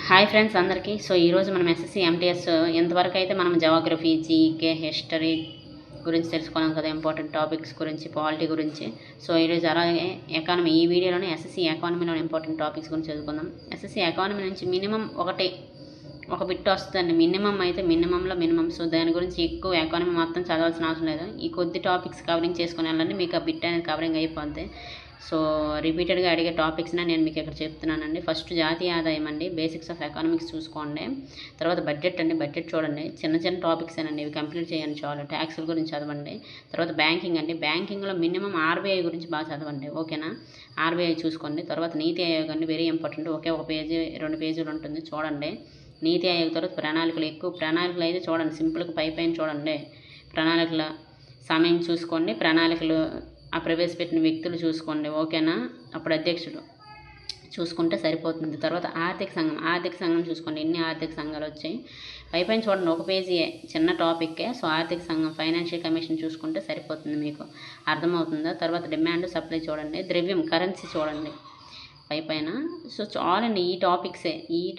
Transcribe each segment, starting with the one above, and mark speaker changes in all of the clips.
Speaker 1: Hi friends అందరికీ. So ఈరోజు మనం ఎస్ఎస్సి ఎంటీఎస్ ఎంతవరకు అయితే మనం జోగ్రఫీ, జీకే, హిస్టరీ గురించి తెలుసుకున్నాం కదా, ఇంపార్టెంట్ టాపిక్స్ గురించి, పాలిటీ గురించి. సో ఈరోజు అలాగే ఎకానమీ, ఈ వీడియోలోనే ఎస్ఎస్సి ఎకానమీలో ఇంపార్టెంట్ టాపిక్స్ గురించి చదువుకుందాం. ఎస్ఎస్సి ఎకానమీ నుంచి మినిమం ఒక బిట్ వస్తుందండి. మినిమం అయితే మినిమం. సో దాని గురించి ఎక్కువ ఎకానమీ మొత్తం చదవాల్సిన అవసరం లేదు. ఈ కొద్ది టాపిక్స్ కవరింగ్ చేసుకుని వెళ్ళండి, మీకు ఆ బిట్ అనేది కవరింగ్ అయిపోద్ది. సో రిపీటెడ్గా అడిగే టాపిక్స్నే నేను మీకు ఇక్కడ చెప్తున్నానండి. ఫస్ట్ జాతీయ ఆదాయం అండి, బేసిక్స్ ఆఫ్ ఎకానమిక్స్ చూసుకోండి. తర్వాత బడ్జెట్ అండి, బడ్జెట్ చూడండి. చిన్న టాపిక్స్ అండి, ఇవి కంప్లీట్ చేయండి చాలు. ట్యాక్స్ల గురించి చదవండి. తర్వాత బ్యాంకింగ్ అండి, బ్యాంకింగ్లో మినిమం ఆర్బీఐ గురించి బాగా చదవండి, ఓకేనా. ఆర్బీఐ చూసుకోండి. తర్వాత నీతి ఆయోగ్ అండి, వెరీ ఇంపార్టెంట్. ఒక పేజీ 2 పేజీలు ఉంటుంది, చూడండి. నీతి ఆయోగ్ తర్వాత ప్రణాళికలు, ఎక్కువ ప్రణాళికలు అయితే చూడండి, సింపుల్గా పైన చూడండి. ప్రణాళికల సమయం చూసుకోండి, ప్రణాళికలు ఆ ప్రవేశపెట్టిన వ్యక్తులు చూసుకోండి, ఓకేనా. అప్పుడు అధ్యక్షుడు చూసుకుంటే సరిపోతుంది. తర్వాత ఆర్థిక సంఘం చూసుకోండి, ఎన్ని ఆర్థిక సంఘాలు వచ్చాయి. పైన చూడండి, ఒక పేజీ చిన్న టాపిక్కే. సో ఆర్థిక సంఘం, ఫైనాన్షియల్ కమిషన్ చూసుకుంటే సరిపోతుంది, మీకు అర్థమవుతుందా. తర్వాత డిమాండ్, సప్లై చూడండి. ద్రవ్యం, కరెన్సీ చూడండి పైన. సో చాలండి, ఈ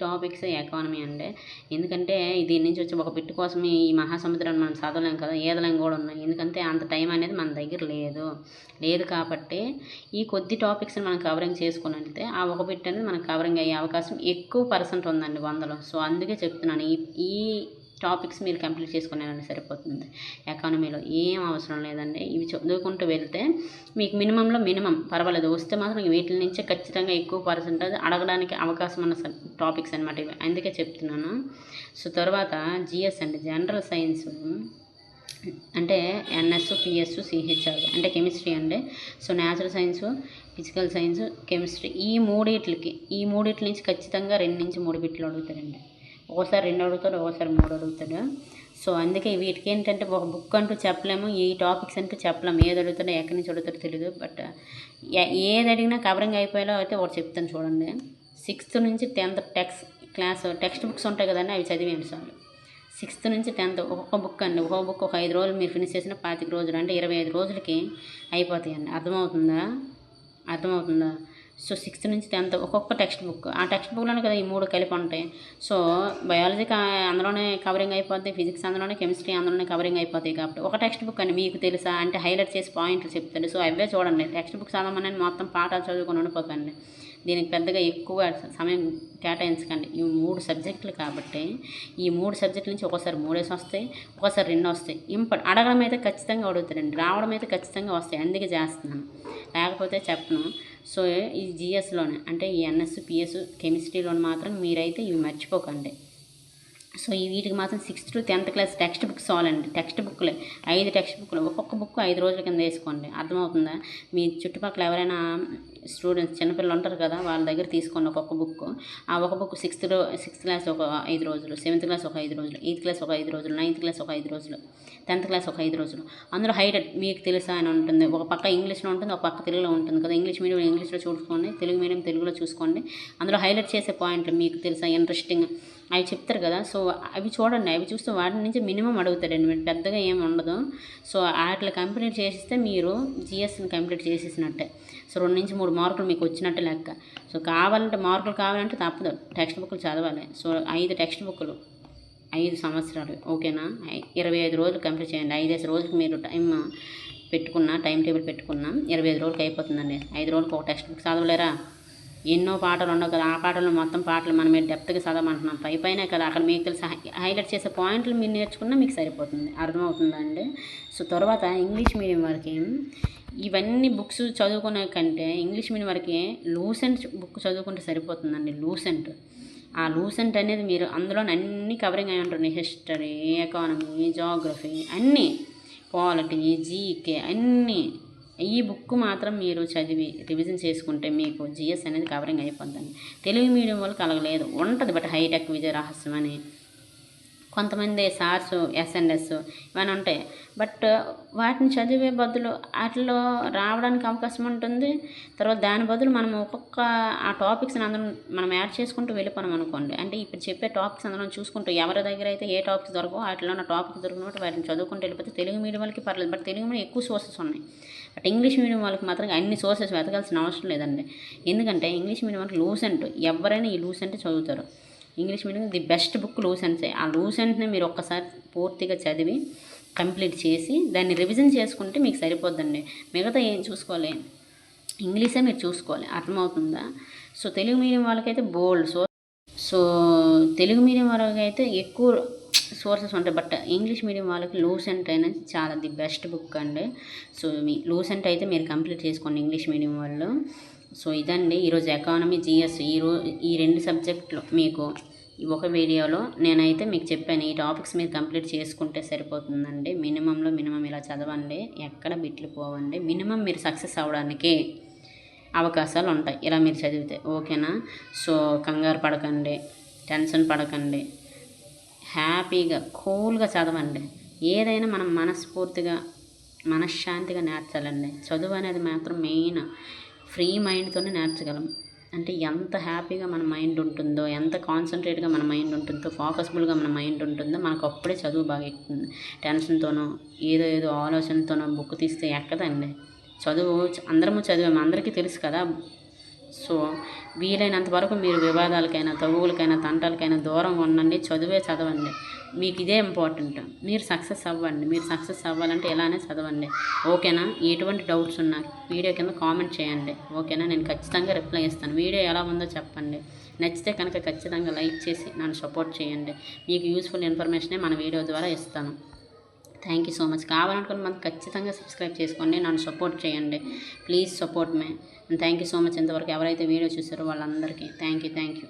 Speaker 1: టాపిక్సే ఎకానమీ అంటే. ఎందుకంటే దీని నుంచి వచ్చే ఒక బిట్ కోసమే ఈ మహాసముద్రాన్ని మనం చదవలేం కదా, ఏదలేం కూడా ఉన్నాయి. ఎందుకంటే అంత టైం అనేది మన దగ్గర లేదు కాబట్టి ఈ కొద్ది టాపిక్స్ని మనం కవరింగ్ చేసుకుని వెళ్తే ఆ ఒక బిట్ అనేది మనకు కవరింగ్ అయ్యే అవకాశం ఎక్కువ % ఉందండి, 100లో. సో అందుకే చెప్తున్నాను, ఈ టాపిక్స్ మీరు కంప్లీట్ చేసుకునేదండి సరిపోతుంది. ఎకానమీలో ఏం అవసరం లేదండి, ఇవి చదువుకుంటూ వెళ్తే మీకు మినిమం పర్వాలేదు. వస్తే మాత్రం వీటి నుంచే ఖచ్చితంగా ఎక్కువ % అడగడానికి అవకాశం ఉన్న టాపిక్స్ అనమాట ఇవి, అందుకే చెప్తున్నాను. సో తర్వాత జిఎస్ అండి, జనరల్ సైన్స్ అంటే ఎన్ఎస్, పిఎస్, సిహెచ్ఆర్ అంటే కెమిస్ట్రీ అండి. So natural science, physical science, chemistry, ఈ మూడిట్ల నుంచి ఖచ్చితంగా 2 నుంచి 3 బిట్లు అడుగుతారండి. ఒకసారి 2 అడుగుతాడు, ఒకసారి 3 అడుగుతాడు. సో అందుకే వీటికి ఏంటంటే ఒక బుక్ అంటూ చెప్పలేము, ఈ టాపిక్స్ అంటూ చెప్పలేము. ఏది అడుగుతాడో ఎక్కడి నుంచి అడుగుతాడో తెలియదు. బట్ ఏది అడిగినా కవరింగ్ అయిపోయేలా అయితే ఒకటి చెప్తాను చూడండి. 6th నుంచి 10th టెక్స్ట్ బుక్స్ ఉంటాయి కదండి, అవి చదివేయండి చాలు. 6th నుంచి 10th ఒక్కొక్క బుక్ అండి, ఒక్కొక్క బుక్ ఒక 5 రోజులు మీరు ఫినిష్ చేసిన 25 రోజులు అంటే 25 రోజులకి అయిపోతాయండి. అర్థమవుతుందా. సో 6th నుంచి 10th ఒక్కొక్క టెక్స్ట్ బుక్, ఆ టెక్స్ట్ బుక్లోనే కదా ఈ 3 కలిపి ఉంటాయి. సో బయాలజీ అందులోనే కవరింగ్ అయిపోద్ది, ఫిజిక్స్ అందులోనే, కెమిస్ట్రీ అందులోనే కవరింగ్ అయిపోతాయి. కాబట్టి ఒక టెక్స్ట్ బుక్ అని మీకు తెలుసా అంటే హైలైట్ చేసి పాయింట్లు చెప్తాడు. సో అవే చూడండి. టెక్స్ట్ బుక్స్ చదవమని మొత్తం పాఠాలు చదువుకొని ఉండిపోకండి, దీనికి పెద్దగా ఎక్కువ సమయం కేటాయించకండి. ఈ 3 సబ్జెక్టులు కాబట్టి ఈ 3 సబ్జెక్టుల నుంచి ఒక్కోసారి 3 వస్తాయి, ఒక్కోసారి 2 వస్తాయి. అడగడం అయితే ఖచ్చితంగా అడుగుతారండి, రావడం అయితే ఖచ్చితంగా వస్తాయి, అందుకే చేస్తున్నాను, లేకపోతే చెప్పను. సో ఈ జిఎస్లోనే అంటే ఈ ఎన్ఎస్, పిఎస్, కెమిస్ట్రీలోని మాత్రం మీరైతే ఇవి మర్చిపోకండి. సో ఈ వీటికి మాత్రం 6th to 10th class text books చాలండి. టెక్స్ట్ బుక్లే 5 టెక్స్ట్ బుక్లు, ఒక్కొక్క బుక్ 5 రోజుల కింద వేసుకోండి. అర్థమవుతుందా. మీ చుట్టుపక్కల ఎవరైనా స్టూడెంట్స్, చిన్నపిల్లలు ఉంటారు కదా, వాళ్ళ దగ్గర తీసుకోండి ఒక్కొక్క బుక్. ఆ ఒక బుక్ 6th క్లాస్ ఒక 5 రోజులు, 7th క్లాస్ ఒక 5 రోజులు, 8th క్లాస్ ఒక 5 రోజులు, 9th క్లాస్ ఒక 5 రోజులు, 10th క్లాస్ ఒక 5 రోజులు. అందులో హైలైట్ మీకు తెలుసా అని ఉంటుంది, ఒక పక్క ఇంగ్లీష్లో ఉంటుంది, ఒక పక్క తెలుగులో ఉంటుంది కదా. ఇంగ్లీష్ మీడియం ఇంగ్లీష్లో చూసుకోండి, తెలుగు మీడియం తెలుగులో చూసుకోండి. అందులో హైలైట్ చేసే పాయింట్లు మీకు తెలుసా, ఇంట్రెస్టింగ్ అవి చెప్తారు కదా. సో అవి చూడండి, అవి చూస్తే వాటి నుంచి మినిమం అడుగుతాడండి, మీరు పెద్దగా ఏమి ఉండదు. సో వాటిని కంప్లీట్ చేసిస్తే మీరు జిఎస్ని కంప్లీట్ చేసేసినట్టే. సో 2 నుంచి 3 మార్కులు మీకు వచ్చినట్టే లెక్క. సో మార్కులు కావాలంటే తప్పదు, టెక్స్ట్ బుక్లు చదవాలి. సో 5 టెక్స్ట్ బుక్లు 5 సంవత్సరాలు, ఓకేనా. 25 రోజులు కంప్లీట్ చేయండి. 5 రోజులకి మీరు టైం టేబుల్ పెట్టుకున్నా 25 రోజులకి అయిపోతుందండి. 5 రోజులకి ఒక టెక్స్ట్ బుక్ చదవలేరా. ఎన్నో పాటలు ఉండవు కదా, ఆ పాటలు మొత్తం పాటలు మనం మీరు డెప్త్గా చదవమంటున్నాం. పైనే కదా, అక్కడ మీకు తెలిసి హైలైట్ చేసే పాయింట్లు మీరు నేర్చుకున్నా మీకు సరిపోతుంది. అర్థమవుతుందా అండి. సో తర్వాత ఇంగ్లీష్ మీడియం వరకు ఇవన్నీ బుక్స్ చదువుకునే కంటే ఇంగ్లీష్ మీడియం వరకు లూసెంట్ బుక్ చదువుకుంటే సరిపోతుందండి. ఆ లూసెంట్ అనేది మీరు అందులో అన్నీ కవరింగ్ అయి ఉంటుంది. హిస్టరీ, ఎకానమీ, జాగ్రఫీ అన్నీ, పాలిటీ, జీకే అన్నీ. ఈ బుక్ మాత్రం మీరు చదివి రివిజన్ చేసుకుంటే మీకు జిఎస్ అనేది కవరింగ్ అయిపోద్దండి. తెలుగు మీడియం వాళ్ళకి అలాగలేదు, ఉంటుంది. బట్ హైటెక్, విజయ రహస్యం అని కొంతమంది సార్స్, ఎస్ఎన్ఎస్ ఇవన్నీ ఉంటాయి. బట్ వాటిని చదివే బదులు వాటిలో రావడానికి అవకాశం ఉంటుంది. తర్వాత దాని బదులు మనం ఒక్కొక్క ఆ టాపిక్స్ని అందరం మనం యాడ్ చేసుకుంటూ వెళ్ళిపోయాం అనుకోండి. అంటే ఇప్పుడు చెప్పే టాపిక్స్ అందరం చూసుకుంటూ ఎవరి దగ్గర అయితే ఏ టాపిక్స్ దొరకవో వాటిలో ఉన్న టాపిక్స్ దొరికినట్టు వాటిని చదువుకుంటూ వెళ్ళిపోతే తెలుగు మీడియం వాళ్ళకి పర్లేదు. బట్ తెలుగు మీడియం ఎక్కువ సోర్సెస్ ఉన్నాయి. బట్ ఇంగ్లీష్ మీడియం వాళ్ళకి మాత్రం అన్ని సోర్సెస్ వెతకాల్సిన అవసరం లేదండి. ఎందుకంటే ఇంగ్లీష్ మీడియం వాళ్ళకి లూసెంట్, ఎవరైనా ఈ లూసెంట్ చదువుతారు. English medium the best book లూసెంట్సే. ఆ లూసెంట్ని మీరు ఒక్కసారి పూర్తిగా చదివి కంప్లీట్ చేసి దాన్ని రివిజన్ చేసుకుంటే మీకు సరిపోద్దండి. మిగతా ఏం చూసుకోవాలి, ఇంగ్లీషే మీరు చూసుకోవాలి. అర్థమవుతుందా? సో తెలుగు మీడియం వాళ్ళకైతే బోల్డ్ సో తెలుగు మీడియం వాళ్ళకి అయితే ఎక్కువ సోర్సెస్ ఉంటాయి. బట్ ఇంగ్లీష్ మీడియం వాళ్ళకి లూసెంట్ అనేది చాలా ది బెస్ట్ బుక్ అండి. సో మీ లూసెంట్ అయితే మీరు కంప్లీట్ చేసుకోండి ఇంగ్లీష్ మీడియం వాళ్ళు. సో ఇదండి ఈరోజు ఎకానమీ, జిఎస్ ఈ 2 సబ్జెక్టులు మీకు ఒక వీడియోలో నేనైతే మీకు చెప్పాను. ఈ టాపిక్స్ మీరు కంప్లీట్ చేసుకుంటే సరిపోతుందండి. మినిమం ఇలా చదవండి, ఎక్కడ బిట్లు పోవండి. మినిమం మీరు సక్సెస్ అవ్వడానికి అవకాశాలు ఉంటాయి ఇలా మీరు చదివితే, ఓకేనా? సో కంగారు పడకండి, టెన్షన్ పడకండి, హ్యాపీగా కూల్గా చదవండి. ఏదైనా మనం మనస్ఫూర్తిగా మనశ్శాంతిగా నేర్చాలండి. చదువు అనేది మాత్రం మెయిన్ ఫ్రీ మైండ్తోనే నేర్చగలం. అంటే ఎంత హ్యాపీగా మన మైండ్ ఉంటుందో, ఎంత కాన్సన్ట్రేట్గా మన మైండ్ ఉంటుందో, ఫోకస్ఫుల్గా మన మైండ్ ఉంటుందో మనకు అప్పుడే చదువు బాగా ఎక్కుతుంది. టెన్షన్తోనో ఏదో ఆలోచనతోనో బుక్ తీస్తే ఎక్కదండి. చదువు అందరము చదివాము, అందరికీ తెలుసు కదా. సో వీలైనంత వరకు మీరు వివాదాలకైనా, తగువులకైనా, తంటాలకైనా దూరంగా ఉండండి. చదవండి. మీకు ఇదే ఇంపార్టెంట్. మీరు సక్సెస్ అవ్వండి. మీరు సక్సెస్ అవ్వాలంటే ఇలానే చదవండి, ఓకేనా? ఎటువంటి డౌట్స్ ఉన్నా వీడియో కింద కామెంట్ చేయండి, ఓకేనా? నేను ఖచ్చితంగా రిప్లై ఇస్తాను. వీడియో ఎలా ఉందో చెప్పండి. నచ్చితే కనుక ఖచ్చితంగా లైక్ చేసి నన్ను సపోర్ట్ చేయండి. మీకు యూస్ఫుల్ ఇన్ఫర్మేషనే మన వీడియో ద్వారా ఇస్తాను. Thank you so much. కావాలనుకుని మనకు ఖచ్చితంగా సబ్స్క్రైబ్ చేసుకోండి, నన్ను సపోర్ట్ చేయండి. Please support me. Thank you so much. ఇంతవరకు ఎవరైతే వీడియో చూసారో వాళ్ళందరికీ థ్యాంక్ యూ.